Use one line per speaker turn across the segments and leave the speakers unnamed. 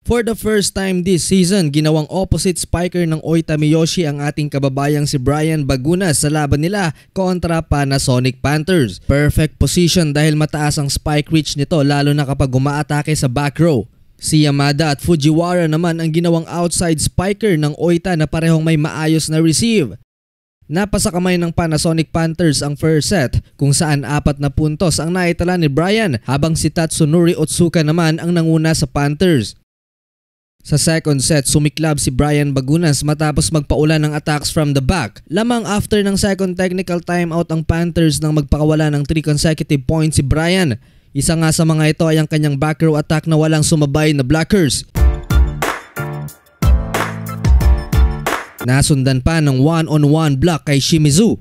For the first time this season, ginawang opposite spiker ng Oita Miyoshi ang ating kababayang si Brian Bagunas sa laban nila kontra Panasonic Panthers. Perfect position dahil mataas ang spike reach nito lalo na kapag umaatake sa back row. Si Yamada at Fujiwara naman ang ginawang outside spiker ng Oita na parehong may maayos na receive. Napasa kamay ng Panasonic Panthers ang first set kung saan 4 na puntos ang naitala ni Brian habang si Tatsunori Otsuka naman ang nanguna sa Panthers. Sa second set, sumiklab si Brian Bagunas matapos magpaulan ng attacks from the back. Lamang after ng second technical timeout ang Panthers nang magpakawala ng 3 consecutive points si Brian. Isa nga sa mga ito ay ang kanyang back row attack na walang sumabay na blockers. Nasundan pa ng one-on-one block kay Shimizu.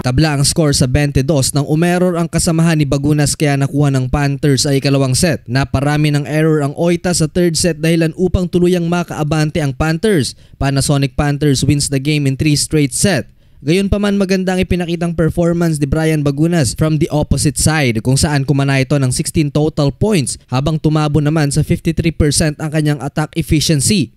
Tabla ang score sa 22 nang umerror ang kasamahan ni Bagunas kaya nakuha ng Panthers ay ikalawang set. Naparami ng error ang Oita sa third set dahilan upang tuluyang makaabante ang Panthers. Panasonic Panthers wins the game in 3 straight set. Gayunpaman magandang ipinakitang performance ni Brian Bagunas from the opposite side kung saan kumana ito ng 16 total points habang tumabo naman sa 53% ang kanyang attack efficiency.